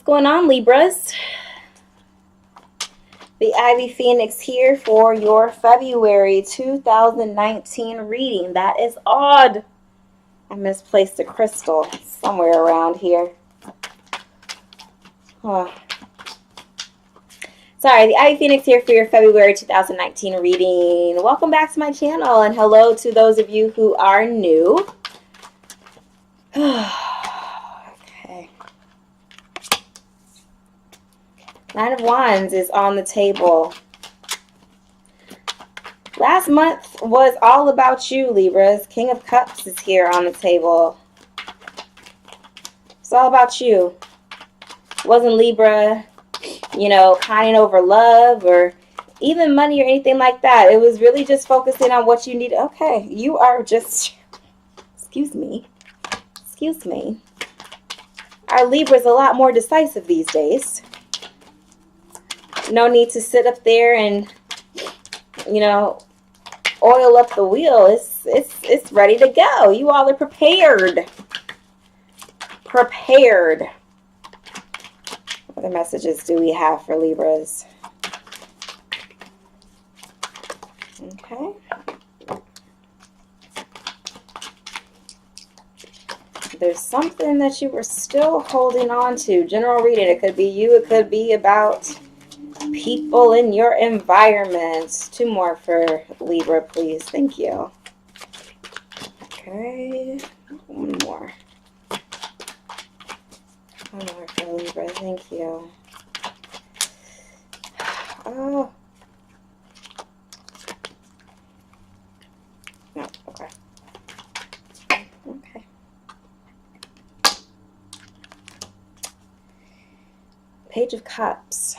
going on, Libras? The Ivy Phoenix here for your February 2019 reading. That is odd. I misplaced a crystal somewhere around here. Huh. Sorry, the Ivy Phoenix here for your February 2019 reading. Welcome back to my channel, and hello to those of you who are new. Okay. Nine of Wands is on the table. Last month was all about you, Libras. King of Cups is here on the table. It's all about you. It wasn't Libra, you know, pining over love or even money or anything like that. It was really just focusing on what you need. Okay, you are just, excuse me. Our Libra's a lot more decisive these days. No need to sit up there and, you know, oil up the wheel. It's ready to go. You all are prepared. Prepared. What messages do we have for Libras? Okay. There's something that you were still holding on to. General reading. It could be you. It could be about people in your environment. Two more for Libra, please. Thank you. Okay. One more. One more for Libra. Thank you. Oh. No. Okay. Okay. Page of Cups.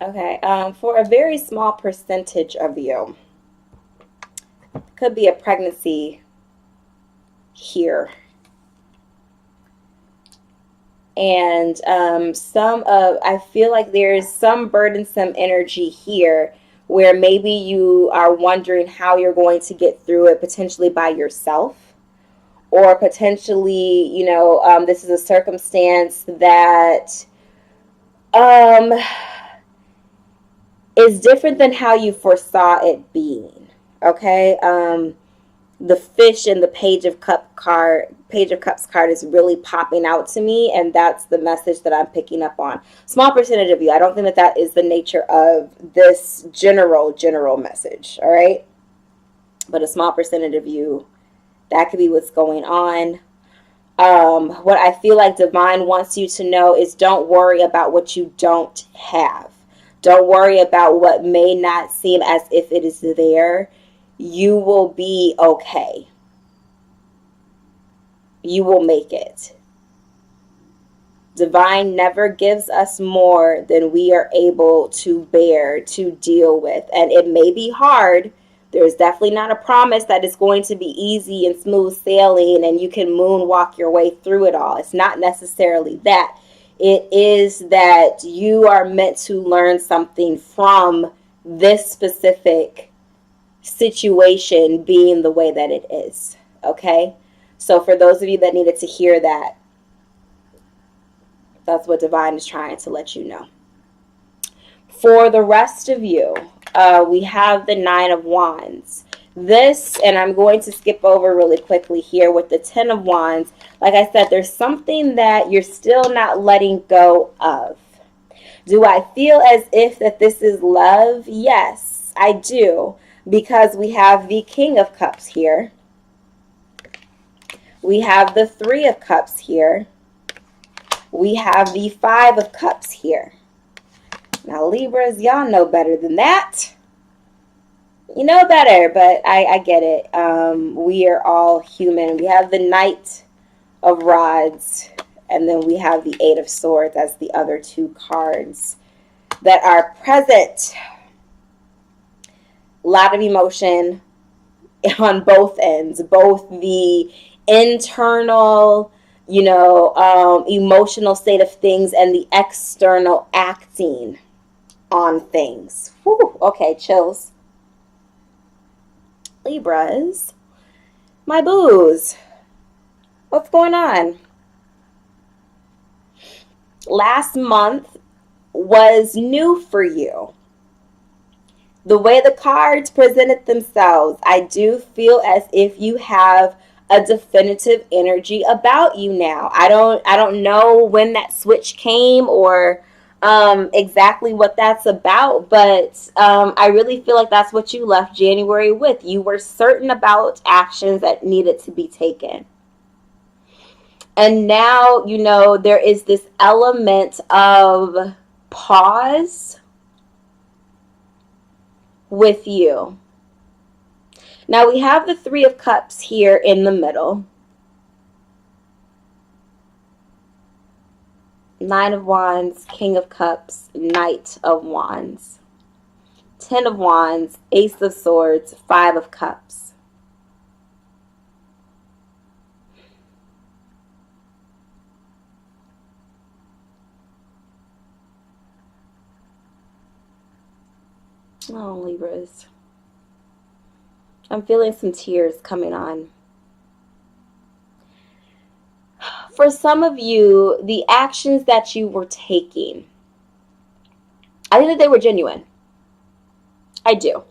Okay, for a very small percentage of you, could be a pregnancy here. And I feel like there's some burdensome energy here where maybe you are wondering how you're going to get through it, potentially by yourself. Or potentially, you know, this is a circumstance that is different than how you foresaw it being. Okay, the fish in the Page of Cups card is really popping out to me, and that's the message that I'm picking up on. Small percentage of you. I don't think that that is the nature of this general message. All right, but a small percentage of you, that could be what's going on. What I feel like Divine wants you to know is don't worry about what you don't have. Don't worry about what may not seem as if it is there. You will be okay. You will make it. Divine never gives us more than we are able to bear, to deal with. And it may be hard. There's definitely not a promise that it's going to be easy and smooth sailing and you can moonwalk your way through it all. It's not necessarily that. It is that you are meant to learn something from this specific situation being the way that it is. Okay? So for those of you that needed to hear that, that's what Divine is trying to let you know. For the rest of you, we have the Nine of Wands. This, and I'm going to skip over really quickly here with the Ten of Wands. Like I said, there's something that you're still not letting go of. Do I feel as if that this is love? Yes, I do. Because we have the King of Cups here. We have the Three of Cups here. We have the Five of Cups here. Now, Libras, y'all know better than that. You know better, but I get it. We are all human. We have the Knight of Rods, and then we have the Eight of Swords as the other two cards that are present. A lot of emotion on both ends, both the internal, you know, emotional state of things and the external acting on things. Whew, okay, chills. Libras. My boos. What's going on? Last month was new for you. The way the cards presented themselves, I do feel as if you have a definitive energy about you now. I don't know when that switch came or exactly what that's about, but I really feel like that's what you left January with. You were certain about actions that needed to be taken. And now, there is this element of pause with you. Now we have the Three of Cups here in the middle. Nine of Wands, King of Cups, Knight of Wands. 10 of Wands, Ace of Swords, 5 of Cups. Oh, Libras. I'm feeling some tears coming on. For some of you, the actions that you were taking, I think that they were genuine. I do.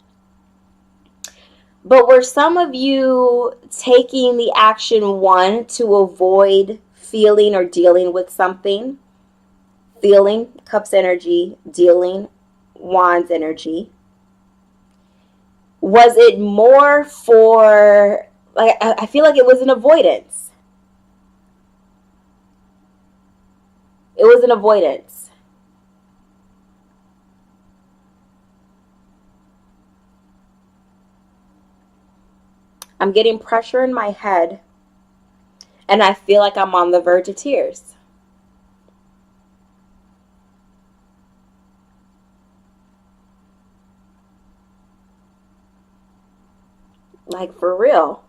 But were some of you taking the action, one, to avoid feeling or dealing with something? Feeling, Cups energy, dealing, Wands energy. Was it more for, like, I feel like it was an avoidance. It was an avoidance. I'm getting pressure in my head, and I feel like I'm on the verge of tears. Like, for real.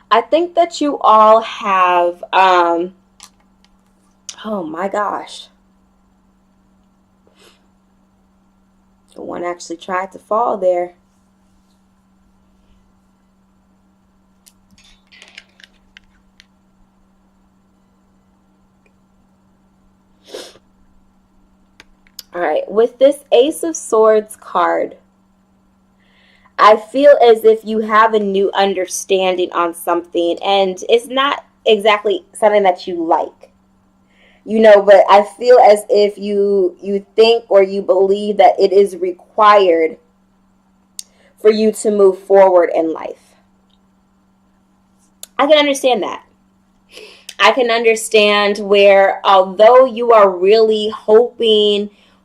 I think that you all have, oh my gosh. One actually tried to fall there. All right, with this Ace of Swords card, I feel as if you have a new understanding on something, and it's not exactly something that you like, but I feel as if you think or you believe that it is required for you to move forward in life. I can understand that. I can understand where, although you are really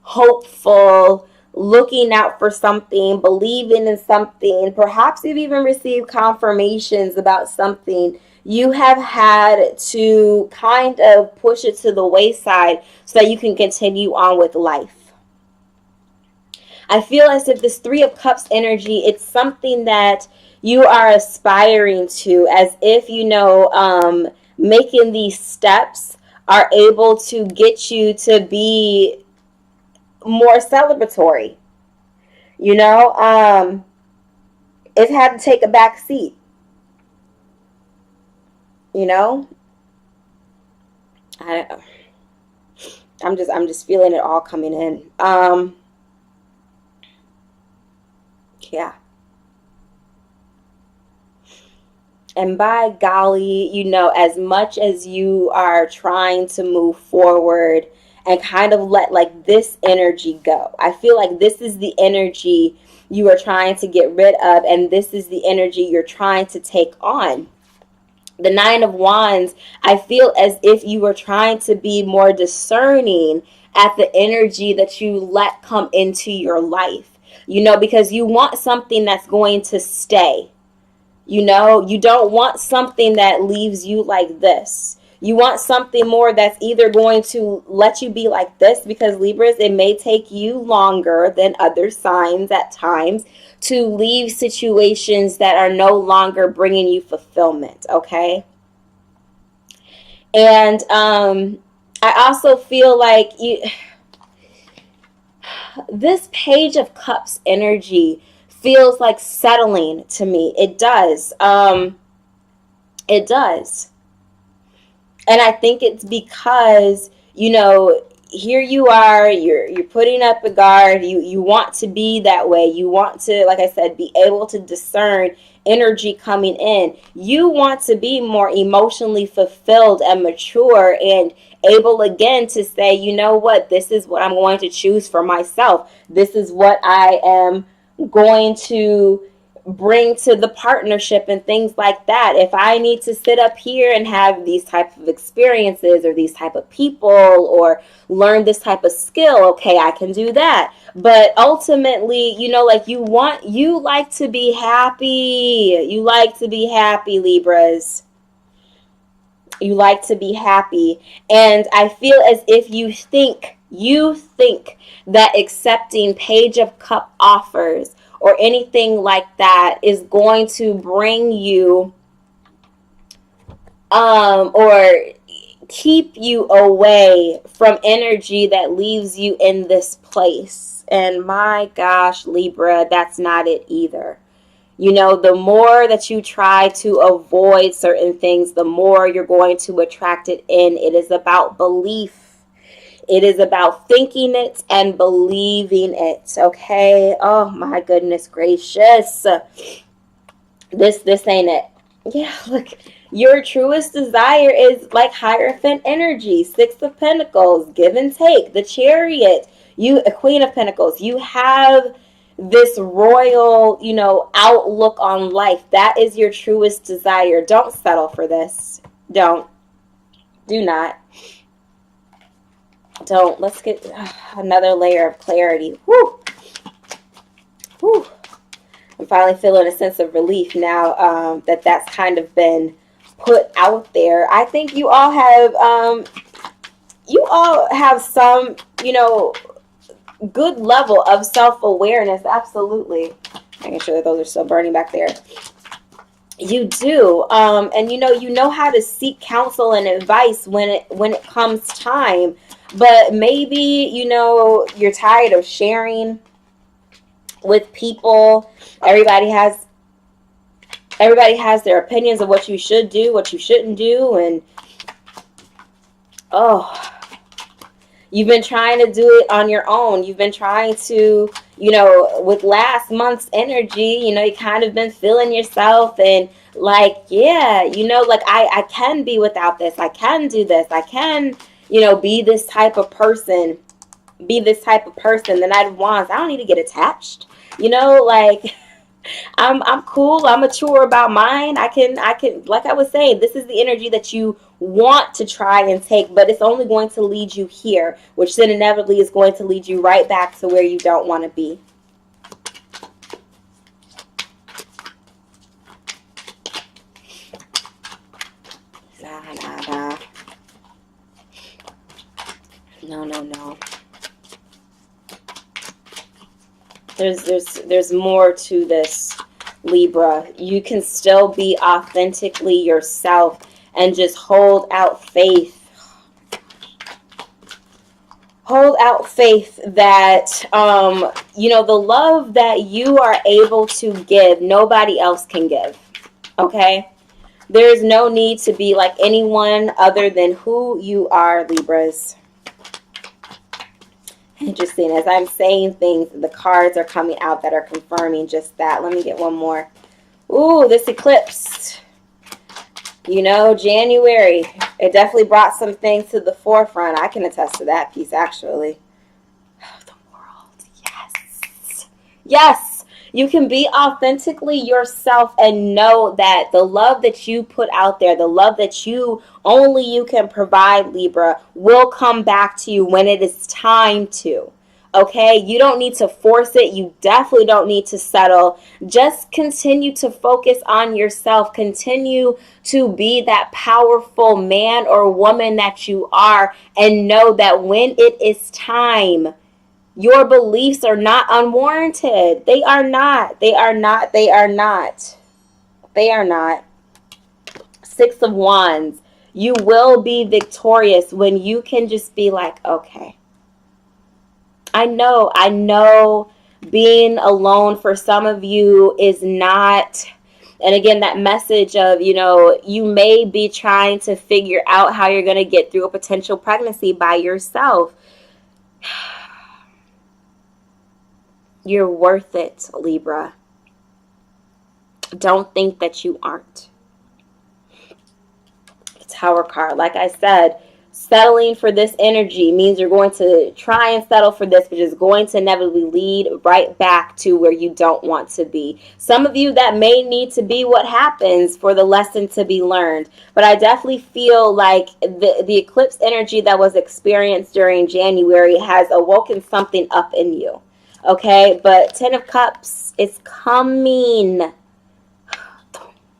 hopeful, looking out for something, believing in something, perhaps you've even received confirmations about something, you have had to kind of push it to the wayside so that you can continue on with life. I feel as if this Three of Cups energy, it's something that you are aspiring to, as if, making these steps are able to get you to be more celebratory. It's had to take a back seat. I'm just feeling it all coming in. Yeah. And by golly, as much as you are trying to move forward and kind of let like this energy go, I feel like this is the energy you are trying to get rid of, and this is the energy you're trying to take on. The Nine of Wands, I feel as if you were trying to be more discerning at the energy that you let come into your life, because you want something that's going to stay. You don't want something that leaves you like this. You want something more that's either going to let you be like this, because Libras, it may take you longer than other signs at times to leave situations that are no longer bringing you fulfillment, okay? And I also feel like this Page of Cups energy feels like settling to me. It does. It does. And I think it's because, here you are, you're putting up a guard, you want to be that way, you want to, like I said, be able to discern energy coming in, you want to be more emotionally fulfilled and mature and able again to say, you know what, this is what I'm going to choose for myself, this is what I am going to bring to the partnership and things like that. If I need to sit up here and have these type of experiences or these type of people or learn this type of skill, okay, I can do that. But ultimately, like you like to be happy. You like to be happy, Libras. You like to be happy. And I feel as if you think that accepting Page of Cup offers or anything like that is going to bring you or keep you away from energy that leaves you in this place. And my gosh, Libra, that's not it either. The more that you try to avoid certain things, the more you're going to attract it in. It is about belief. It is about thinking it and believing it. Okay. Oh my goodness gracious. This ain't it. Yeah, look. Your truest desire is like Hierophant energy. 6 of Pentacles, give and take, the Chariot, a Queen of Pentacles. You have this royal, outlook on life. That is your truest desire. Don't settle for this. Do not. Don't. Let's get another layer of clarity. Whew. Whew. I'm finally feeling a sense of relief now that that's kind of been put out there. I think you all have some, good level of self-awareness. Absolutely. Making sure that those are still burning back there. You do. And you know how to seek counsel and advice when it comes time. But maybe, you're tired of sharing with people. Everybody has their opinions of what you should do, what you shouldn't do, and you've been trying to do it on your own. You've been trying to, with last month's energy, you kind of been feeling yourself and like, yeah, like I can be without this. I can do this. I can, be this type of person. The Knight of Wands. I don't need to get attached. Like I'm cool. I'm mature about mine. I can, like I was saying, this is the energy that you want to try and take, but it's only going to lead you here, which then inevitably is going to lead you right back to where you don't want to be. Nah. No. There's more to this, Libra. You can still be authentically yourself and just hold out faith. Hold out faith that, the love that you are able to give, nobody else can give. Okay? There's no need to be like anyone other than who you are, Libras. Interesting. As I'm saying things, the cards are coming out that are confirming just that. Let me get one more. Ooh, this eclipse. January. It definitely brought some things to the forefront. I can attest to that piece, actually. Oh, the world. Yes. Yes. You can be authentically yourself and know that the love that you put out there, the love that only you can provide, Libra, will come back to you when it is time to. Okay? You don't need to force it. You definitely don't need to settle. Just continue to focus on yourself. Continue to be that powerful man or woman that you are, and know that when it is time, your beliefs are not unwarranted. They are not. 6 of Wands. You will be victorious when you can just be like, okay, I know being alone for some of you is not, and again, that message of, you may be trying to figure out how you're going to get through a potential pregnancy by yourself. You're worth it, Libra. Don't think that you aren't. Tower card. Like I said, settling for this energy means you're going to try and settle for this, which is going to inevitably lead right back to where you don't want to be. Some of you, that may need to be what happens for the lesson to be learned. But I definitely feel like the eclipse energy that was experienced during January has awoken something up in you. Okay, but Ten of Cups is coming.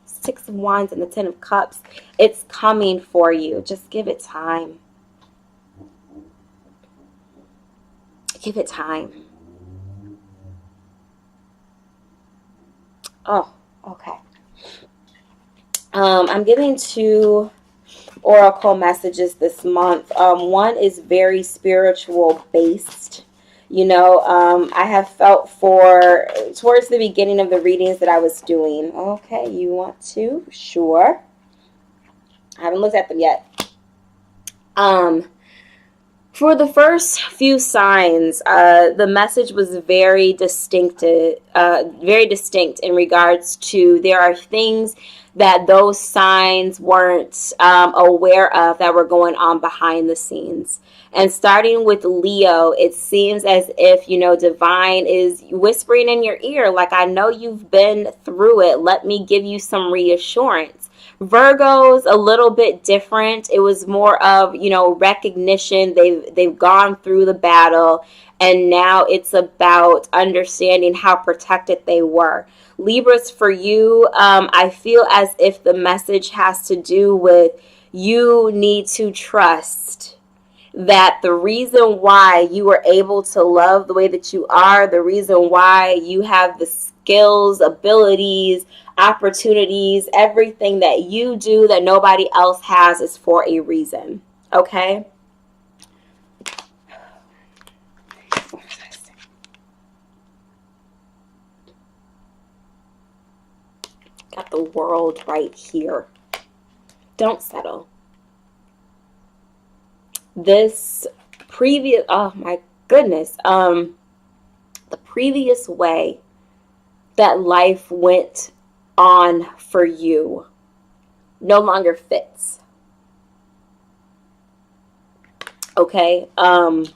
Six of Wands and the Ten of Cups. It's coming for you. Just give it time. Give it time. Oh, okay. I'm giving 2 oracle messages this month. One is very spiritual based. I have felt towards the beginning of the readings that I was doing. Okay, you want to? Sure. I haven't looked at them yet. For the first few signs, the message was very distinct in regards to there are things that those signs weren't aware of that were going on behind the scenes. And starting with Leo, it seems as if, divine is whispering in your ear, like, I know you've been through it. Let me give you some reassurance. Virgo's a little bit different. It was more of, recognition. They've gone through the battle, and now it's about understanding how protected they were. Libras, for you, I feel as if the message has to do with you need to trust that the reason why you are able to love the way that you are, the reason why you have the skills, abilities, opportunities, everything that you do that nobody else has is for a reason. Okay? Got the World right here. Don't settle. This previous, oh my goodness, the previous way that life went on for you no longer fits. Okay, the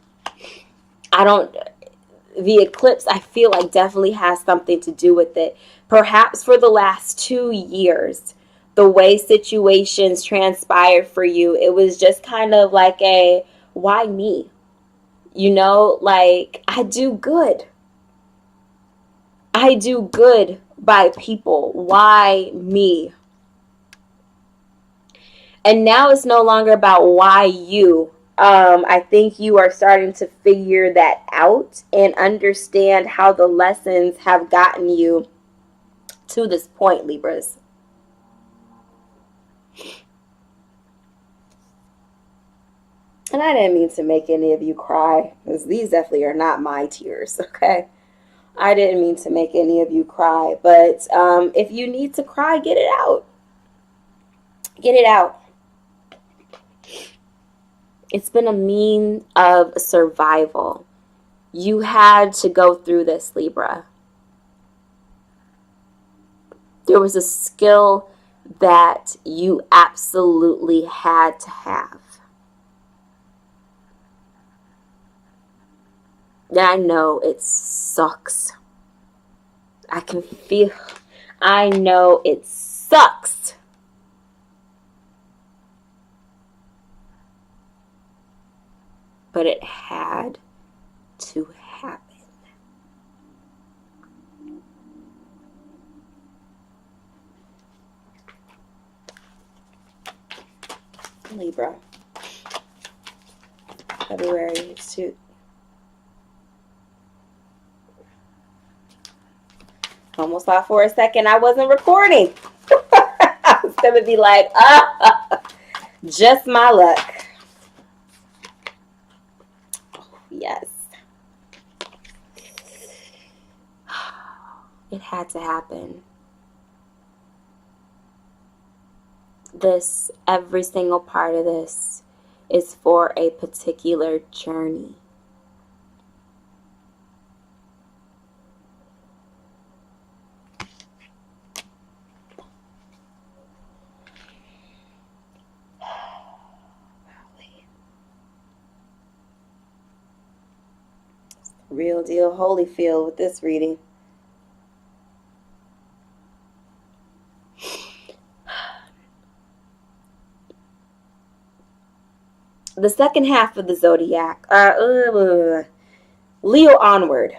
eclipse, I feel like, definitely has something to do with it. Perhaps for the last 2 years, the way situations transpired for you, it was just kind of like a, why me? Like, I do good. I do good by people. Why me? And now it's no longer about why you. I think you are starting to figure that out and understand how the lessons have gotten you to this point, Libras. And I didn't mean to make any of you cry, because these definitely are not my tears, okay? I didn't mean to make any of you cry, but if you need to cry, get it out. Get it out. It's been a means of survival. You had to go through this, Libra. There was a skill that you absolutely had to have. And I know it sucks. I know it sucks. But it had to happen. Libra. February 2. Almost thought for a second I wasn't recording. I was going to be like, Just my luck. Yes. It had to happen. Every single part of this is for a particular journey. Real deal Holyfield with this reading. The second half of the zodiac, Leo onward.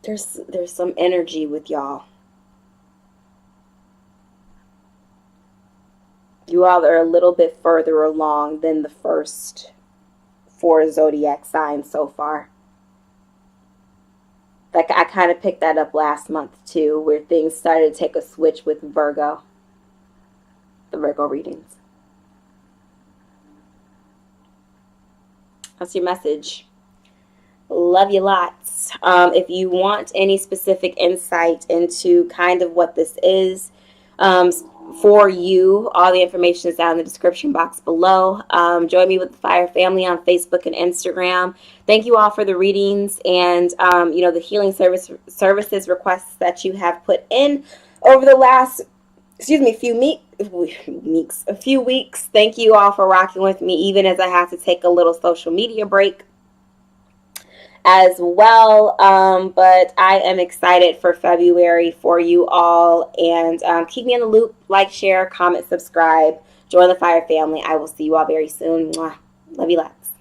There's some energy with y'all. You all are a little bit further along than the first 4 zodiac signs so far. Like, I kind of picked that up last month too, where things started to take a switch with Virgo. The Virgo readings. That's your message. Love you lots. If you want any specific insight into kind of what this is for you, all the information is down in the description box below. Join me with the Fire Family on Facebook and Instagram. Thank you all for the readings and the healing services requests that you have put in over the last a few weeks. Thank you all for rocking with me, even as I have to take a little social media break as well. But I am excited for February for you all. And keep me in the loop. Like, share, comment, subscribe. Join the Fire Family. I will see you all very soon. Mwah. Love you lots.